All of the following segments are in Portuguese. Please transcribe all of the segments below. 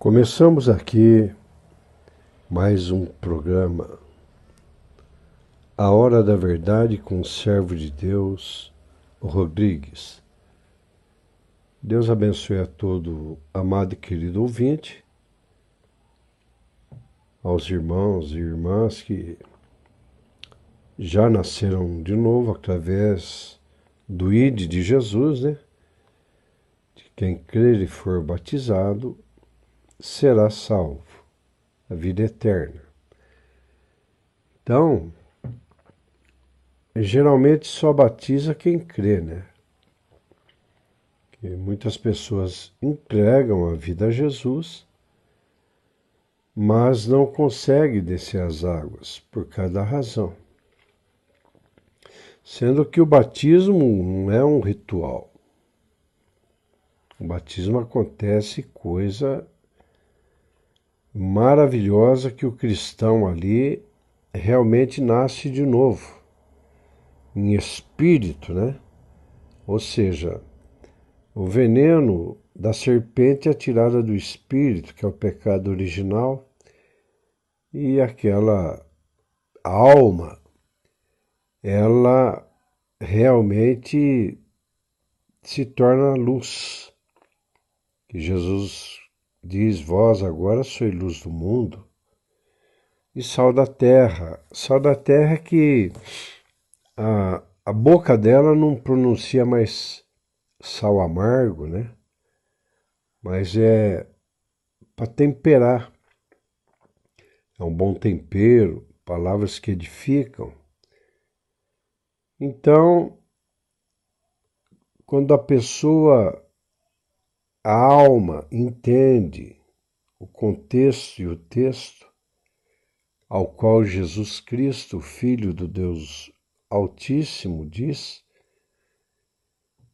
Começamos aqui mais um programa, A Hora da Verdade com o servo de Deus, Rodrigues. Deus abençoe a todo amado e querido ouvinte, aos irmãos e irmãs que já nasceram de novo através do ID de Jesus, né? De quem crer e for batizado será salvo, a vida eterna. Então, geralmente só batiza quem crê, né? Que muitas pessoas entregam a vida a Jesus, mas não conseguem descer as águas por cada razão. Sendo que o batismo não é um ritual. O batismo acontece coisa maravilhosa que o cristão ali realmente nasce de novo, em espírito, né? Ou seja, o veneno da serpente é tirada do espírito, que é o pecado original, e aquela alma, ela realmente se torna luz. Que Jesus diz: vós agora sois luz do mundo e sal da terra. Sal da terra é que a boca dela não pronuncia mais sal amargo, né? Mas é para temperar. É um bom tempero, palavras que edificam. Então, quando a alma entende o contexto e o texto ao qual Jesus Cristo, Filho do Deus Altíssimo, diz: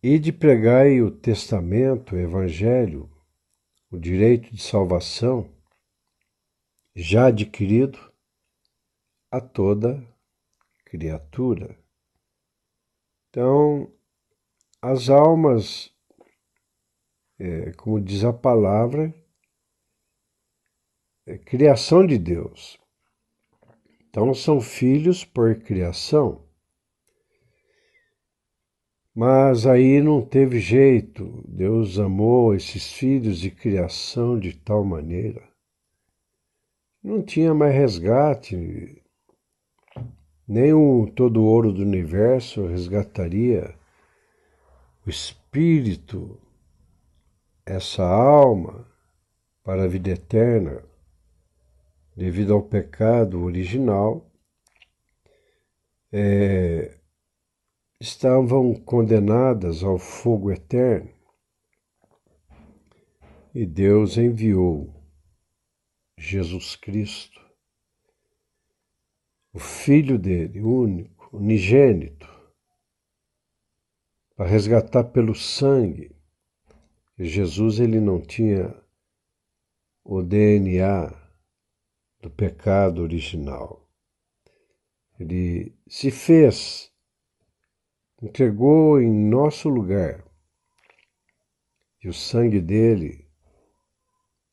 ide pregai o testamento, o evangelho, o direito de salvação, já adquirido a toda criatura. Então, as almas, como diz a palavra, é criação de Deus. Então, são filhos por criação. Mas aí não teve jeito. Deus amou esses filhos de criação de tal maneira. Não tinha mais resgate. Nem todo o ouro do universo resgataria o espírito, essa alma, para a vida eterna, devido ao pecado original. Estavam condenadas ao fogo eterno. E Deus enviou Jesus Cristo, o Filho dele, único, unigênito, para resgatar pelo sangue. Jesus, ele não tinha o DNA do pecado original. Ele se fez, entregou em nosso lugar. E o sangue dele,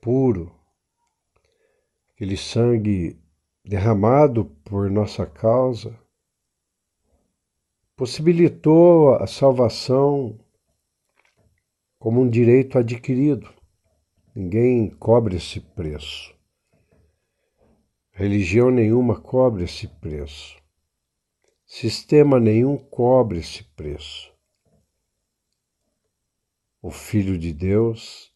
puro, aquele sangue derramado por nossa causa, possibilitou a salvação como um direito adquirido. Ninguém cobre esse preço. Religião nenhuma cobre esse preço. Sistema nenhum cobre esse preço. O Filho de Deus,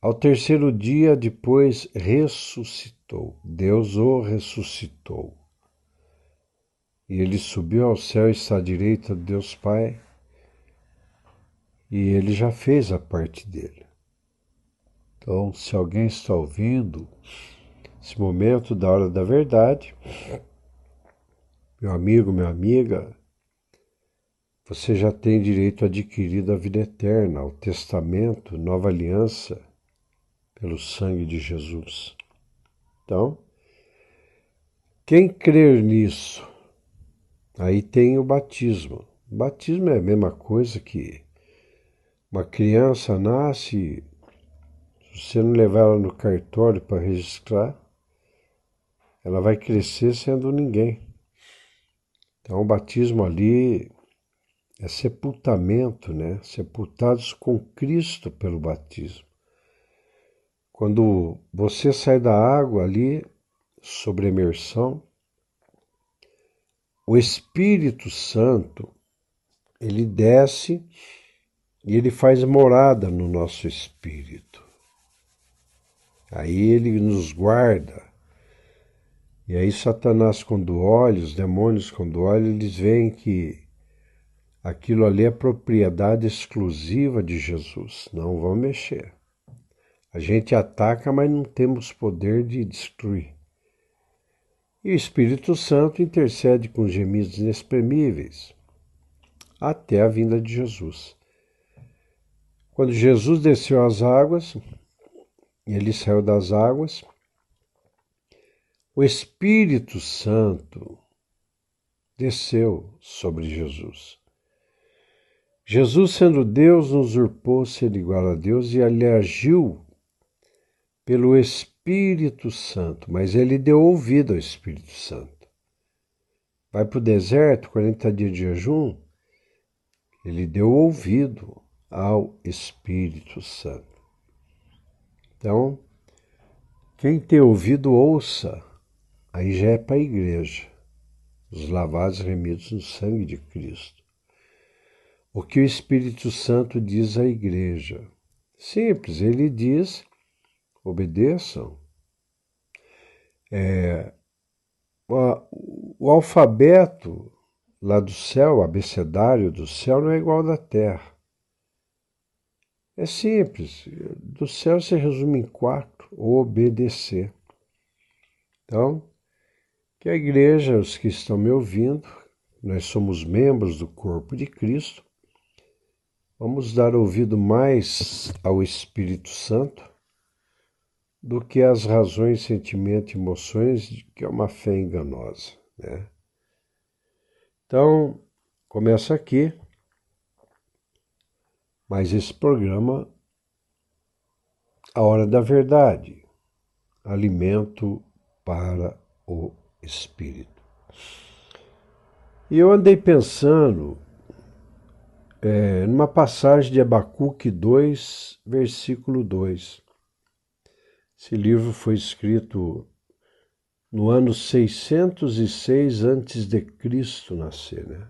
ao terceiro dia depois, ressuscitou. Deus o ressuscitou. E ele subiu ao céu e está à direita de Deus Pai. E ele já fez a parte dele. Então, se alguém está ouvindo esse momento da hora da verdade, meu amigo, minha amiga, você já tem direito adquirido à vida eterna, ao testamento, nova aliança, pelo sangue de Jesus. Então, quem crer nisso, aí tem o batismo. O batismo é a mesma coisa que uma criança nasce Se você não levar ela no cartório para registrar, ela vai crescer sendo ninguém. Então o batismo ali é sepultamento, né? Sepultados com Cristo pelo batismo. Quando você sai da água ali, sobre imersão, o Espírito Santo, ele desce e ele faz morada no nosso espírito. Aí ele nos guarda. E aí Satanás, quando olha, os demônios, quando olham, eles veem que aquilo ali é propriedade exclusiva de Jesus. Não vão mexer. A gente ataca, mas não temos poder de destruir. E o Espírito Santo intercede com gemidos inexprimíveis até a vinda de Jesus. Quando Jesus desceu às águas, ele saiu das águas, o Espírito Santo desceu sobre Jesus. Jesus, sendo Deus, usurpou ser igual a Deus e ele agiu pelo Espírito Santo, mas ele deu ouvido ao Espírito Santo. Vai para o deserto, 40 dias de jejum, ele deu ouvido ao Espírito Santo. Então, quem tem ouvido, ouça. Aí já é para a igreja, os lavados remidos no sangue de Cristo. O que o Espírito Santo diz à igreja? Simples, ele diz, obedeçam. O alfabeto lá do céu, o abecedário do céu, não é igual ao da terra. É simples, do céu se resume em 4, obedecer. Então, que a igreja, os que estão me ouvindo, nós somos membros do corpo de Cristo, vamos dar ouvido mais ao Espírito Santo do que às razões, sentimentos e emoções, que é uma fé enganosa, né? Então, começa aqui, mas esse programa, A Hora da Verdade, alimento para o Espírito. E eu andei pensando numa passagem de Abacuque 2, versículo 2. Esse livro foi escrito no ano 606 antes de Cristo nascer, né?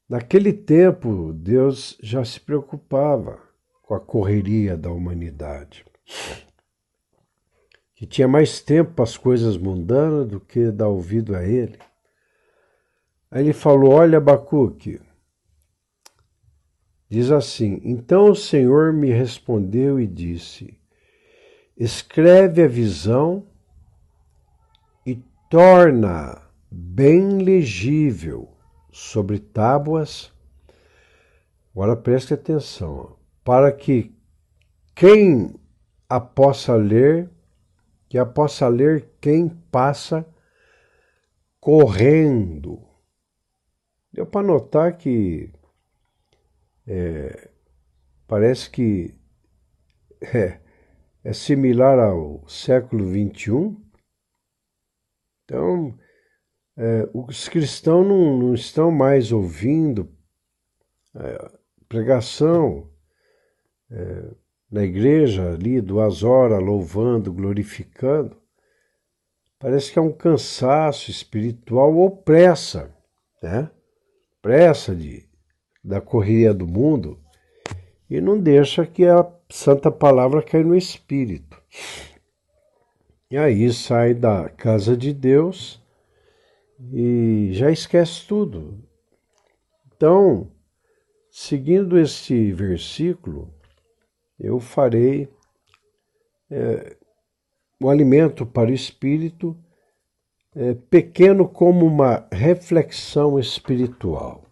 Naquele tempo, Deus já se preocupava com a correria da humanidade, que tinha mais tempo para as coisas mundanas do que dar ouvido a Ele. Aí ele falou, olha, Abacuque, diz assim, então o Senhor me respondeu e disse, escreve a visão e torna bem legível sobre tábuas. Agora preste atenção, para que quem a possa ler, que a possa ler quem passa correndo. Deu para notar que parece que é similar ao século XXI. Então, os cristãos não estão mais ouvindo pregação na igreja ali, 2 horas, louvando, glorificando. Parece que é um cansaço espiritual ou pressa, né? Pressa da correria do mundo e não deixa que a santa palavra caia no espírito. E aí sai da casa de Deus e já esquece tudo. Então, seguindo este versículo, eu farei o alimento para o espírito pequeno como uma reflexão espiritual.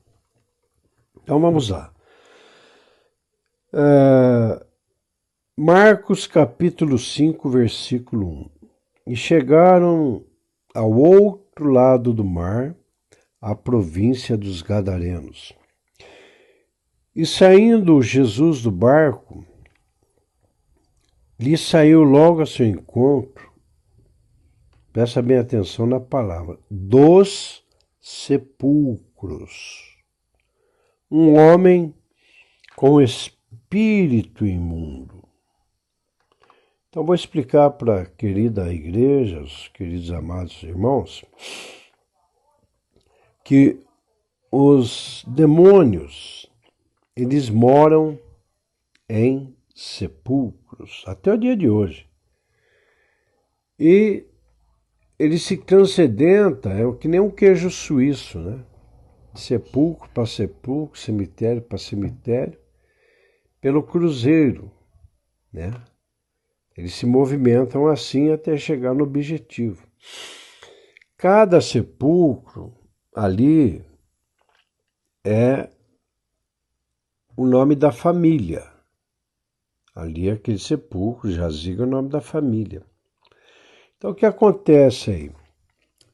Então vamos lá. Marcos capítulo 5, versículo 1. E chegaram ao outro lado do mar, à província dos Gadarenos. E saindo Jesus do barco, lhe saiu logo a seu encontro, presta bem atenção na palavra, dos sepulcros, um homem com espírito imundo. Então vou explicar para a querida igreja, os queridos amados irmãos, que os demônios, eles moram em sepulcros, até o dia de hoje. E ele se transcendenta, é que nem um queijo suíço, né? De sepulcro para sepulcro, cemitério para cemitério, pelo cruzeiro, né? Eles se movimentam assim até chegar no objetivo. Cada sepulcro ali é o nome da família. Ali aquele sepulcro jaziga é o nome da família. Então o que acontece aí?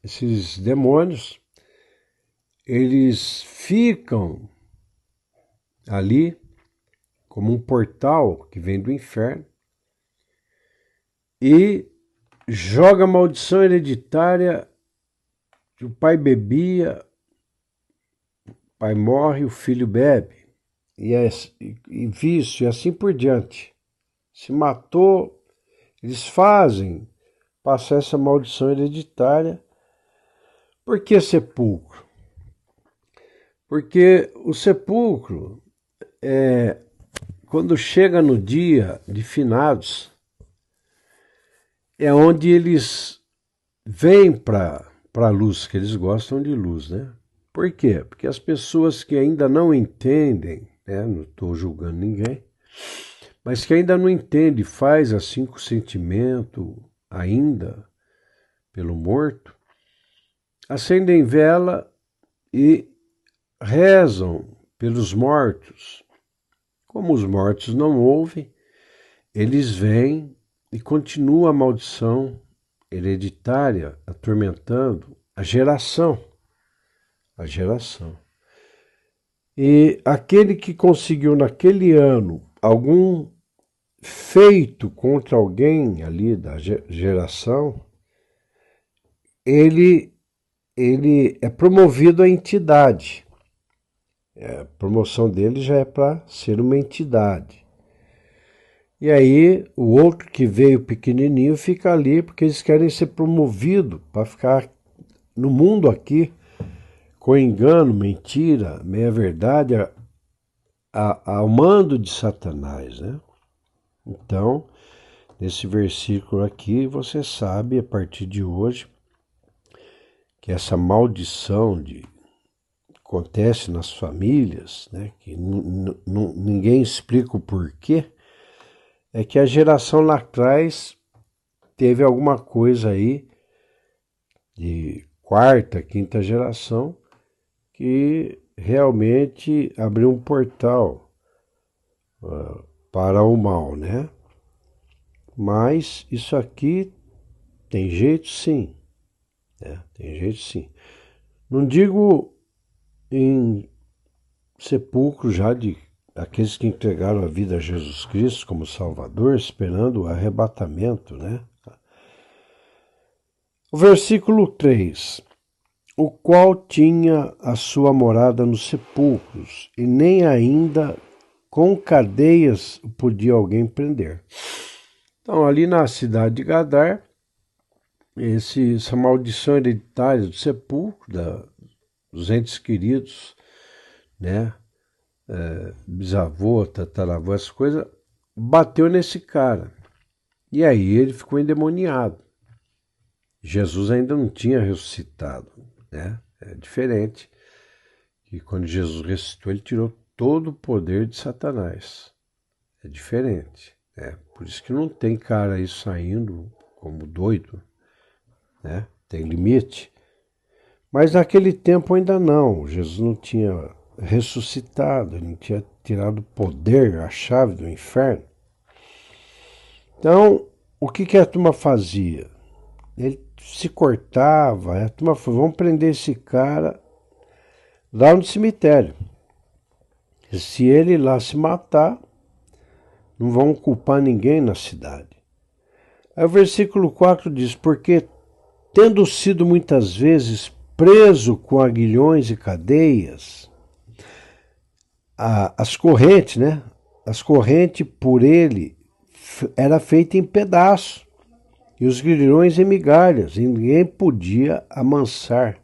Esses demônios, eles ficam ali como um portal que vem do inferno e joga maldição hereditária. O pai bebia, o pai morre, o filho bebe, e vício, e assim por diante. Se matou, eles fazem passar essa maldição hereditária. Por que sepulcro? Porque o sepulcro, quando chega no dia de finados, é onde eles vêm para a luz, que eles gostam de luz, né? Por quê? Porque as pessoas que ainda não entendem, né? Não estou julgando ninguém, mas que ainda não entende, faz assim com sentimento ainda pelo morto, acendem vela e rezam pelos mortos. Como os mortos não ouvem, eles vêm e continua a maldição hereditária atormentando a geração. A geração. E aquele que conseguiu naquele ano algum feito contra alguém ali da geração, ele é promovido à entidade. A promoção dele já é para ser uma entidade. E aí o outro que veio pequenininho fica ali porque eles querem ser promovidos para ficar no mundo aqui com engano, mentira, meia-verdade, ao mando de Satanás, né? Então, nesse versículo aqui, você sabe, a partir de hoje, que essa maldição acontece nas famílias, né? Que ninguém explica o porquê, é que a geração lá atrás teve alguma coisa aí de quarta, quinta geração que realmente abriu um portal para o mal, né? Mas isso aqui tem jeito sim, né? Tem jeito sim. Não digo em sepulcro já de aqueles que entregaram a vida a Jesus Cristo como Salvador, esperando o arrebatamento, né? O versículo 3. O qual tinha a sua morada nos sepulcros, e nem ainda com cadeias podia alguém prender. Então, ali na cidade de Gadar, essa maldição hereditária do sepulcro, dos entes queridos, né? Bisavô, tataravô, essas coisas, bateu nesse cara. E aí ele ficou endemoniado. Jesus ainda não tinha ressuscitado, né? É diferente. E quando Jesus ressuscitou, ele tirou todo o poder de Satanás. É diferente, né? Por isso que não tem cara aí saindo como doido, né? Tem limite. Mas naquele tempo ainda não. Jesus não tinha ressuscitado, ele não tinha tirado o poder, a chave do inferno. Então, o que a turma fazia? Ele se cortava, a turma falou, vamos prender esse cara lá no cemitério. E se ele lá se matar, não vão culpar ninguém na cidade. Aí o versículo 4 diz, porque tendo sido muitas vezes preso com aguilhões e cadeias, as correntes, né? As correntes por ele era feita em pedaços, e os grilhões em migalhas, e ninguém podia amansar.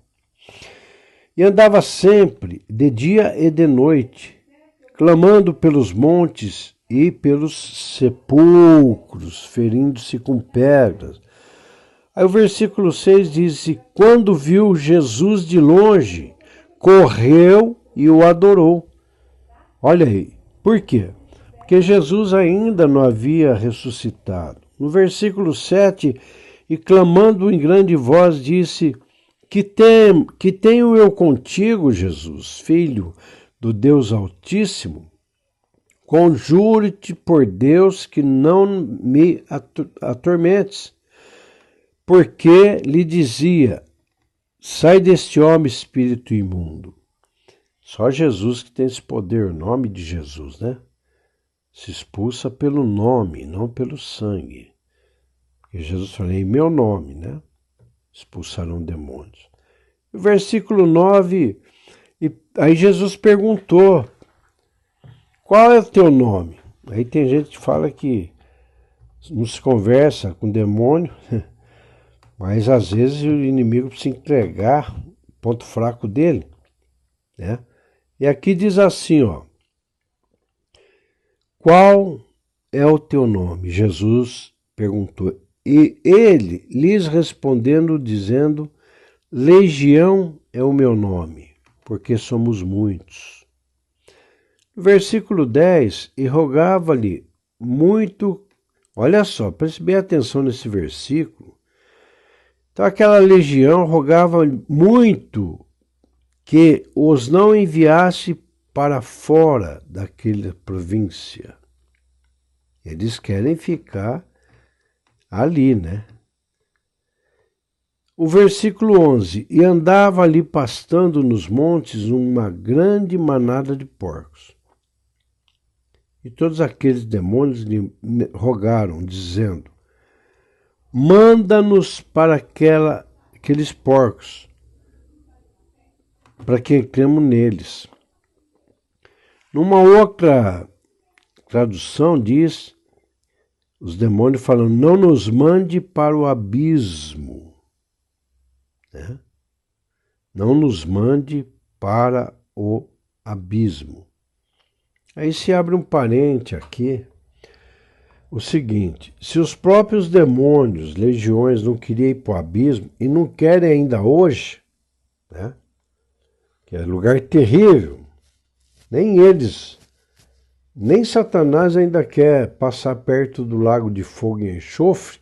E andava sempre, de dia e de noite, clamando pelos montes e pelos sepulcros, ferindo-se com pedras. Aí o versículo 6 diz, e quando viu Jesus de longe, correu e o adorou. Olha aí, por quê? Porque Jesus ainda não havia ressuscitado. No versículo 7, e clamando em grande voz, disse, que tenho eu contigo, Jesus, filho do Deus Altíssimo? Conjuro-te por Deus que não me atormentes. Porque lhe dizia, sai deste homem, espírito imundo. Só Jesus que tem esse poder, o nome de Jesus, né? Se expulsa pelo nome, não pelo sangue. Porque Jesus falou, em meu nome, né? Expulsarão demônios. O versículo 9, aí Jesus perguntou, qual é o teu nome? Aí tem gente que fala que não se conversa com demônio, mas às vezes o inimigo precisa entregar o ponto fraco dele, né? E aqui diz assim, ó, qual é o teu nome? Jesus perguntou. E ele lhes respondendo, dizendo, Legião é o meu nome, porque somos muitos. Versículo 10, e rogava-lhe muito, olha só, preste bem atenção nesse versículo. Então aquela legião rogava muito que os não enviasse para fora daquela província. Eles querem ficar ali, né? O versículo 11, e andava ali pastando nos montes uma grande manada de porcos. E todos aqueles demônios lhe rogaram, dizendo, manda-nos para aqueles porcos, para que entremos neles. Numa outra tradução diz, os demônios falam, não nos mande para o abismo. Né? Não nos mande para o abismo. Aí se abre um parente aqui, o seguinte, se os próprios demônios, legiões, não queriam ir para o abismo, e não querem ainda hoje, né? Que é lugar terrível, nem eles, nem Satanás ainda quer passar perto do lago de fogo e enxofre,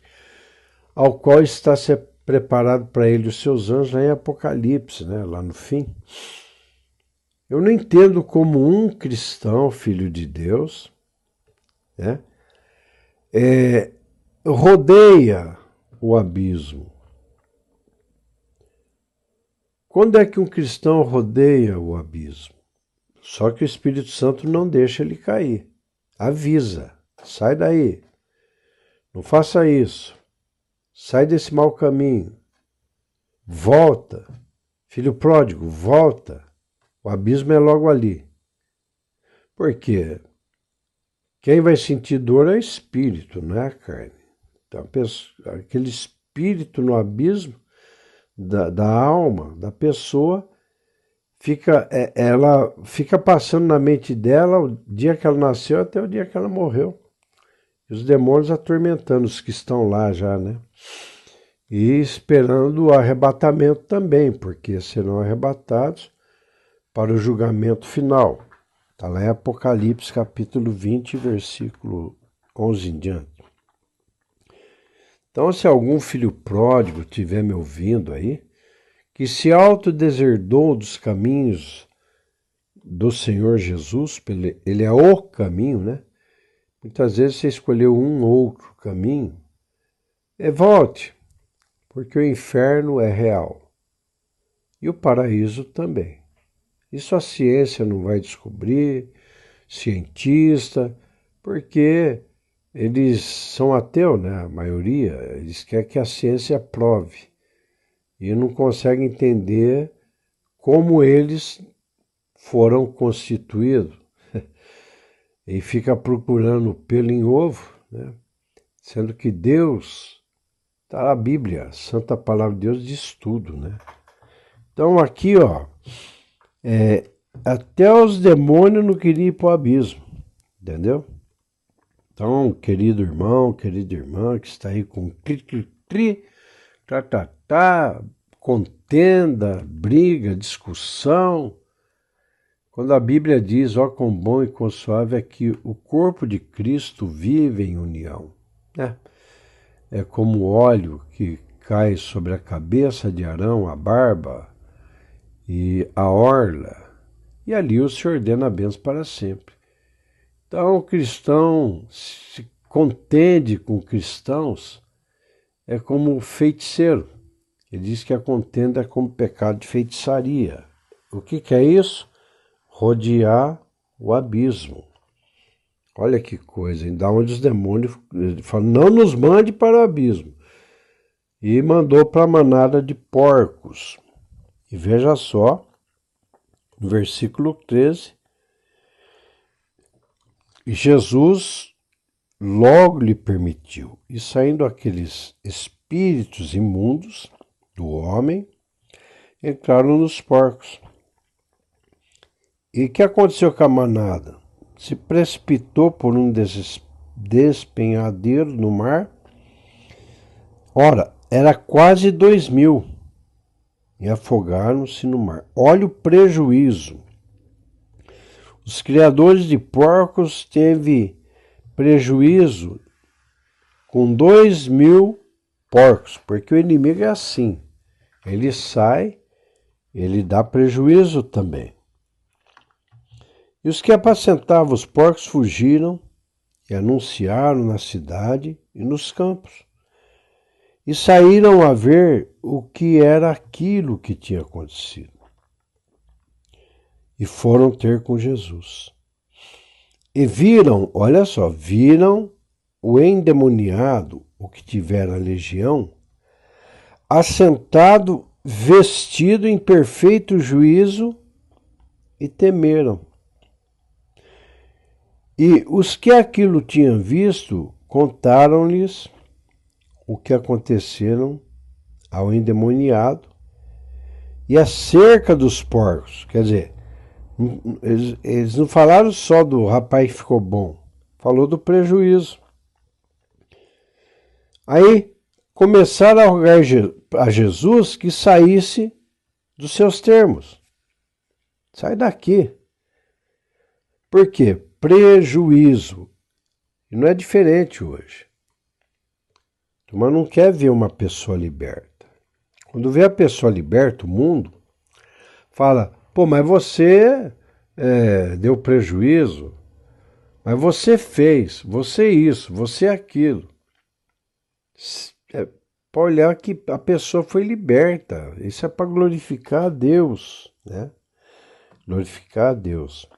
ao qual está se preparado para ele os seus anjos lá em Apocalipse, né? Lá no fim. Eu não entendo como um cristão, filho de Deus, né? Rodeia o abismo. Quando é que um cristão rodeia o abismo? Só que o Espírito Santo não deixa ele cair. Avisa, sai daí, não faça isso, sai desse mau caminho, volta, filho pródigo, volta, o abismo é logo ali. Por quê? Quem vai sentir dor é o espírito, não é a carne. Então, aquele espírito no abismo da alma, da pessoa, ela fica passando na mente dela o dia que ela nasceu até o dia que ela morreu. E os demônios atormentando os que estão lá já, né? E esperando o arrebatamento também, porque serão arrebatados para o julgamento final. Está lá em Apocalipse capítulo 20, versículo 11 em diante. Então, se algum filho pródigo estiver me ouvindo aí, que se autodeserdou dos caminhos do Senhor Jesus, ele é o caminho, né? Muitas vezes você escolheu um ou outro caminho, volte, porque o inferno é real e o paraíso também. Isso a ciência não vai descobrir, cientista, porque eles são ateus, né? A maioria, eles querem que a ciência prove. E não conseguem entender como eles foram constituídos. E fica procurando pelo em ovo, né? Sendo que Deus, está na Bíblia, a Santa Palavra de Deus diz tudo, né? Então aqui, ó, até os demônios não queriam ir para o abismo, entendeu? Então, querido irmão, querida irmã, que está aí com cri-cri-cri, tá, contenda, briga, discussão. Quando a Bíblia diz, ó, quão bom e quão suave é que o corpo de Cristo vive em união, né? É como o óleo que cai sobre a cabeça de Arão, a barba e a orla, e ali o Senhor ordena a bênção para sempre. Então, o cristão se contende com cristãos, é como feiticeiro. Ele diz que a contenda é como pecado de feitiçaria. O que é isso? Rodear o abismo. Olha que coisa, ainda onde os demônios falam, não nos mande para o abismo. E mandou para a manada de porcos. E veja só, no versículo 13, Jesus logo lhe permitiu, e saindo aqueles espíritos imundos do homem, entraram nos porcos. E o que aconteceu com a manada? Se precipitou por um despenhadeiro no mar. Ora, era quase 2000 e afogaram-se no mar. Olha o prejuízo. Os criadores de porcos teve prejuízo com 2000 porcos, porque o inimigo é assim. Ele sai, ele dá prejuízo também. E os que apacentavam os porcos fugiram e anunciaram na cidade e nos campos. E saíram a ver o que era aquilo que tinha acontecido. E foram ter com Jesus. E viram, olha só, viram o endemoniado, o que tivera a legião, assentado, vestido em perfeito juízo, e temeram. E os que aquilo tinham visto, contaram-lhes o que aconteceram ao endemoniado e acerca dos porcos. Quer dizer, eles não falaram só do rapaz que ficou bom, falou do prejuízo. Aí começaram a rogar a Jesus que saísse dos seus termos. Sai daqui. Por quê? Prejuízo. E não é diferente hoje. Mas não quer ver uma pessoa liberta. Quando vê a pessoa liberta, o mundo, fala, pô, mas você deu prejuízo, mas você fez, você isso, você aquilo. Para olhar que a pessoa foi liberta. Isso é para glorificar a Deus, né? Glorificar a Deus.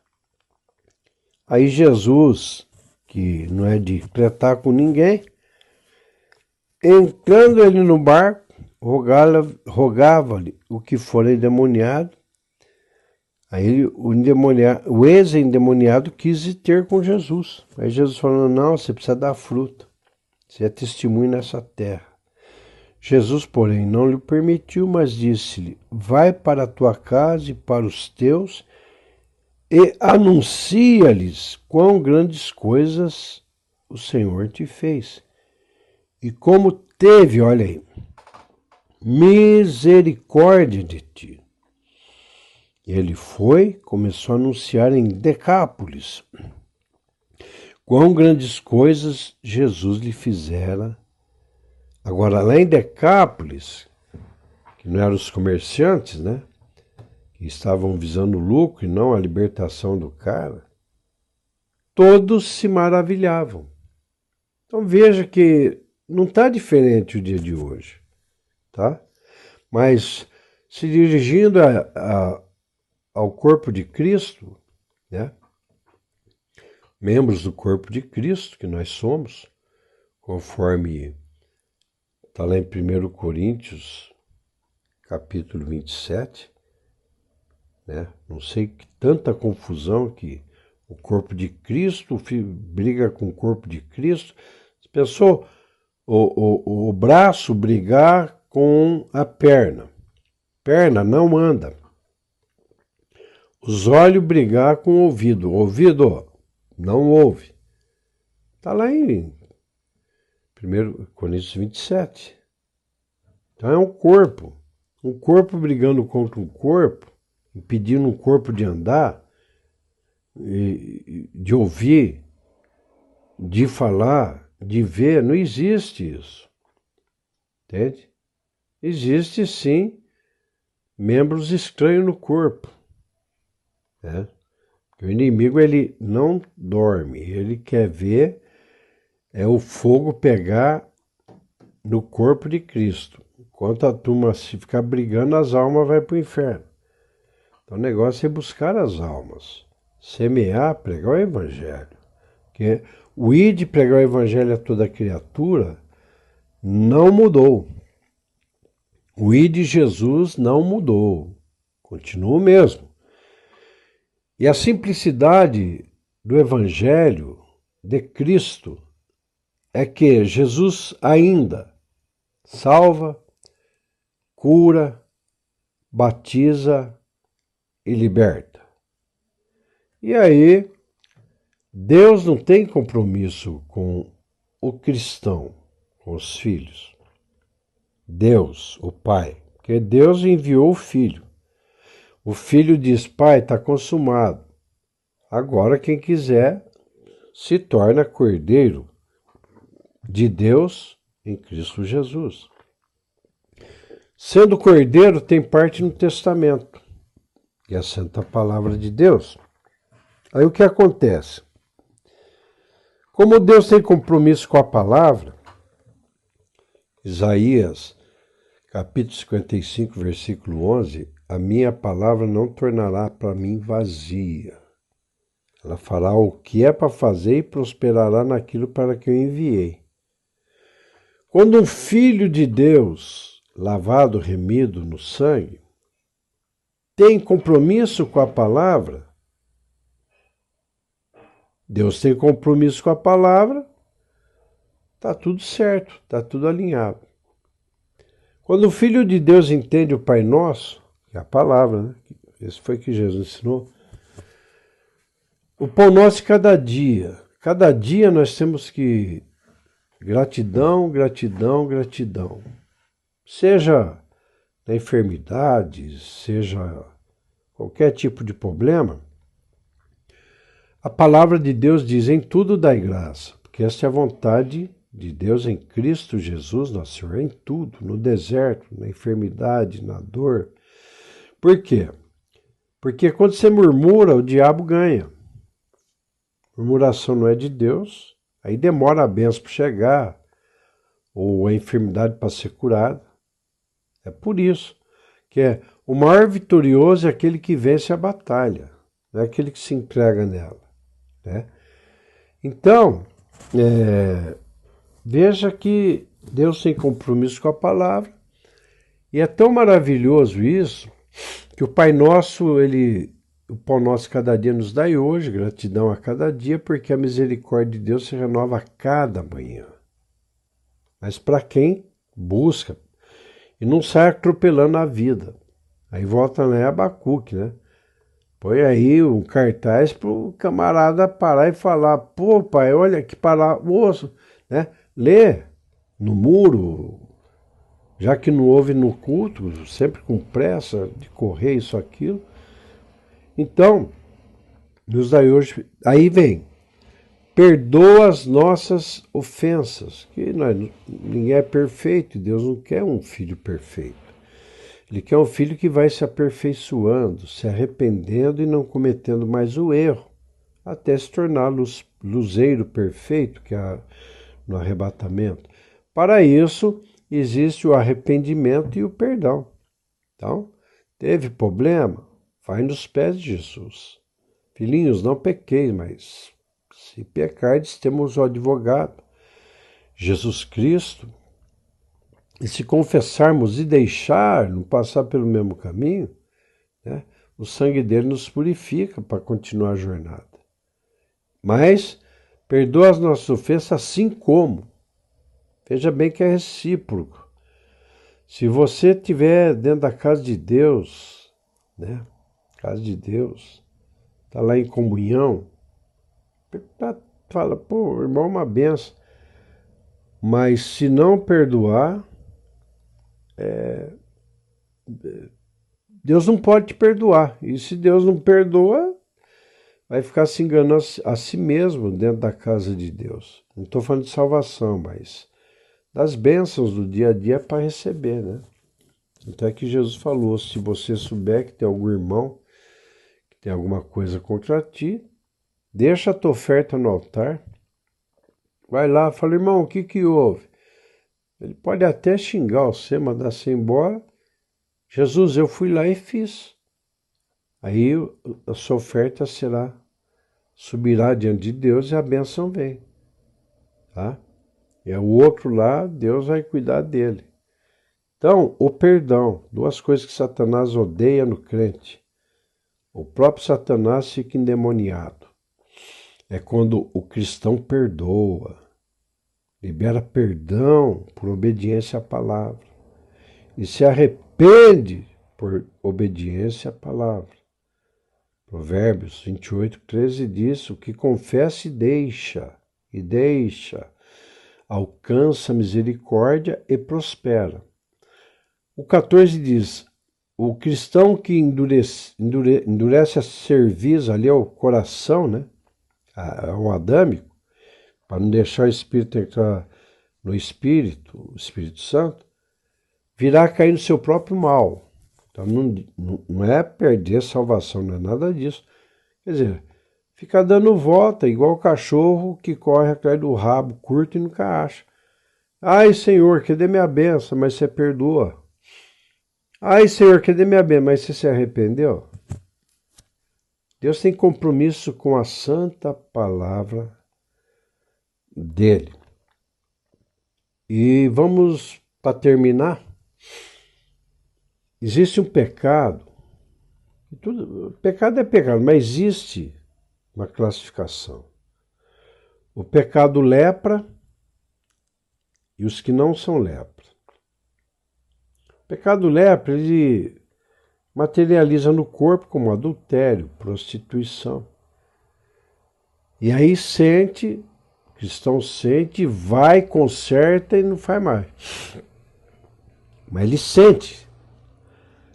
Aí Jesus, que não é de tretar com ninguém, entrando ele no barco, rogava-lhe o que fora endemoniado. Aí o ex-endemoniado quis ir ter com Jesus. Aí Jesus falou, não, você precisa dar fruto. Você é testemunho nessa terra. Jesus, porém, não lhe permitiu, mas disse-lhe, vai para a tua casa e para os teus e anuncia-lhes quão grandes coisas o Senhor te fez. E como teve, olha aí, misericórdia de ti. Ele foi, começou a anunciar em Decápolis quão grandes coisas Jesus lhe fizera. Agora, lá em Decápolis, que não eram os comerciantes, né? Que estavam visando o lucro e não a libertação do cara, todos se maravilhavam. Então veja que não está diferente o dia de hoje, tá? Mas se dirigindo ao corpo de Cristo, né? membros do corpo de Cristo, que nós somos, conforme está lá em 1 Coríntios, capítulo 27, né? Não sei que tanta confusão que o corpo de Cristo briga com o corpo de Cristo. Você pensou o braço brigar com a perna. Perna não anda. Os olhos brigar com o ouvido. Ouvido não ouve. Está lá em 1 Coríntios 27. Então é um corpo. Um corpo brigando contra um corpo, impedindo um corpo de andar, de ouvir, de falar, de ver. Não existe isso. Entende? Existe sim membros estranhos no corpo. Né? O inimigo ele não dorme, ele quer ver o fogo pegar no corpo de Cristo. Enquanto a turma se ficar brigando, as almas vão para o inferno. Então o negócio é buscar as almas, semear, pregar o evangelho. Porque o ir de pregar o evangelho a toda criatura não mudou. O ir de Jesus não mudou, continua o mesmo. E a simplicidade do evangelho de Cristo é que Jesus ainda salva, cura, batiza e liberta. E aí, Deus não tem compromisso com o cristão, com os filhos. Deus, o Pai, porque Deus enviou o Filho. O Filho diz, Pai, está consumado. Agora quem quiser se torna cordeiro de Deus em Cristo Jesus. Sendo cordeiro, tem parte no testamento, que é a santa palavra de Deus. Aí o que acontece? Como Deus tem compromisso com a palavra, Isaías, capítulo 55, versículo 11, a minha palavra não tornará para mim vazia. Ela fará o que é para fazer e prosperará naquilo para que eu enviei. Quando um filho de Deus, lavado, remido no sangue, tem compromisso com a palavra, Deus tem compromisso com a palavra, está tudo certo, está tudo alinhado. Quando o Filho de Deus entende o Pai Nosso, que é a palavra, né? Esse foi que Jesus ensinou, o pão nosso de cada dia nós temos que gratidão, gratidão, gratidão. Seja na enfermidade, seja qualquer tipo de problema, a palavra de Deus diz, em tudo dai graça, porque esta é a vontade de Deus em Cristo Jesus, nosso Senhor, em tudo, no deserto, na enfermidade, na dor. Por quê? Porque quando você murmura, o diabo ganha. Murmuração não é de Deus, aí demora a bênção para chegar, ou a enfermidade para ser curada. É por isso que o maior vitorioso é aquele que vence a batalha, não é aquele que se entrega nela. Né? Então, veja que Deus tem compromisso com a palavra, e é tão maravilhoso isso, que o Pai Nosso, o pão nosso cada dia nos dai hoje, gratidão a cada dia, porque a misericórdia de Deus se renova a cada manhã. Mas para quem busca e não sai atropelando a vida. Aí volta lá em Abacuque, né? Põe aí um cartaz para o camarada parar e falar, pô, pai, olha que palavra, né? Lê no muro, já que não ouve no culto, sempre com pressa de correr isso, aquilo. Então, nos dai hoje, aí vem, perdoa as nossas ofensas, que ninguém é perfeito, Deus não quer um filho perfeito. Ele quer um filho que vai se aperfeiçoando, se arrependendo e não cometendo mais o erro, até se tornar luzeiro perfeito, que é no arrebatamento. Para isso, existe o arrependimento e o perdão. Então, teve problema? Vai nos pés de Jesus. Filhinhos, não pequei, mas Se pecardes, temos o advogado, Jesus Cristo. E se confessarmos e deixar, não passar pelo mesmo caminho, né, o sangue dele nos purifica para continuar a jornada. Mas perdoa as nossas ofensas assim como. Veja bem que é recíproco. Se você estiver dentro da casa de Deus, né, casa de Deus, está lá em comunhão, fala, pô, irmão, é uma benção. Mas se não perdoar, Deus não pode te perdoar. E se Deus não perdoa, vai ficar se enganando a si mesmo dentro da casa de Deus. Não estou falando de salvação, mas das bênçãos do dia a dia para receber, né? Até que Jesus falou, se você souber que tem algum irmão que tem alguma coisa contra ti, deixa a tua oferta no altar, vai lá, fala, irmão, o que houve? Ele pode até xingar você, mandar você embora. Jesus, eu fui lá e fiz. Aí a sua oferta subirá diante de Deus e a bênção vem. Tá? E o outro lá, Deus vai cuidar dele. Então, o perdão, duas coisas que Satanás odeia no crente. O próprio Satanás fica endemoniado. É quando o cristão perdoa, libera perdão por obediência à palavra e se arrepende por obediência à palavra. Provérbios 28:13 diz, o que confessa e deixa, alcança misericórdia e prospera. O 14 diz, o cristão que endurece a cerviz, ali é o coração, né? O adâmico, para não deixar o Espírito entrar no Espírito, o Espírito Santo, virá a cair no seu próprio mal. Então não é perder a salvação, não é nada disso. Quer dizer, fica dando volta, igual o cachorro que corre atrás do rabo curto e nunca acha. Ai, Senhor, cadê minha bênção? Mas você perdoa. Ai, Senhor, cadê minha bênção? Mas você se arrependeu? Deus tem compromisso com a santa palavra dele. E vamos, para terminar, existe um pecado, pecado é pecado, mas existe uma classificação. O pecado lepra e os que não são lepra. O pecado lepra, ele materializa no corpo como adultério, prostituição. E aí o cristão sente, vai, conserta e não faz mais. Mas ele sente.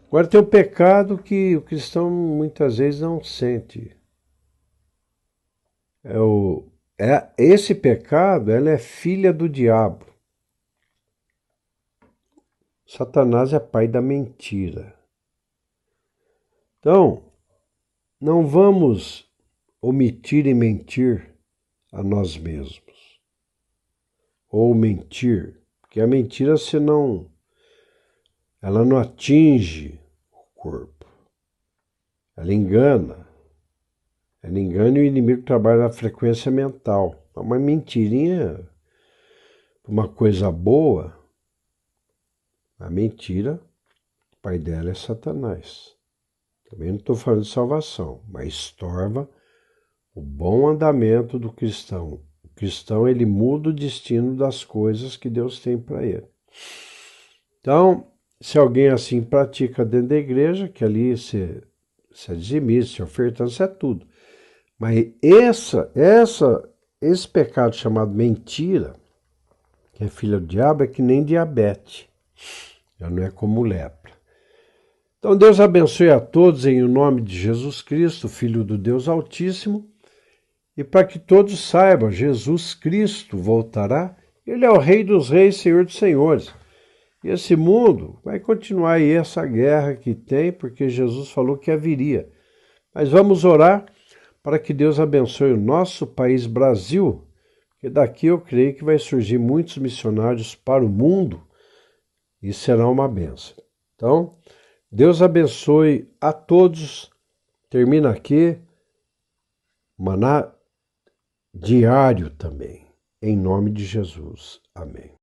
Agora tem o pecado que o cristão muitas vezes não sente. Esse pecado, ela é filha do diabo. Satanás é pai da mentira. Então, não vamos omitir e mentir a nós mesmos. Ou mentir, porque a mentira ela não atinge o corpo. Ela engana. Ela engana e o inimigo trabalha na frequência mental. Uma mentirinha, uma coisa boa, a mentira, o pai dela é Satanás. Também não estou falando de salvação, mas estorva o bom andamento do cristão. O cristão, ele muda o destino das coisas que Deus tem para ele. Então, se alguém assim pratica dentro da igreja, que ali você é dizimista, você é ofertando, isso é tudo. Mas esse pecado chamado mentira, que é filha do diabo, é que nem diabetes. Já não é como lepra. Então Deus abençoe a todos em nome de Jesus Cristo, Filho do Deus Altíssimo. E para que todos saibam, Jesus Cristo voltará. Ele é o Rei dos Reis, Senhor dos Senhores. E esse mundo vai continuar aí essa guerra que tem, porque Jesus falou que haveria. Mas vamos orar para que Deus abençoe o nosso país Brasil, que daqui eu creio que vai surgir muitos missionários para o mundo e será uma bênção. Então, Deus abençoe a todos. Termina aqui. Maná diário também. Em nome de Jesus. Amém.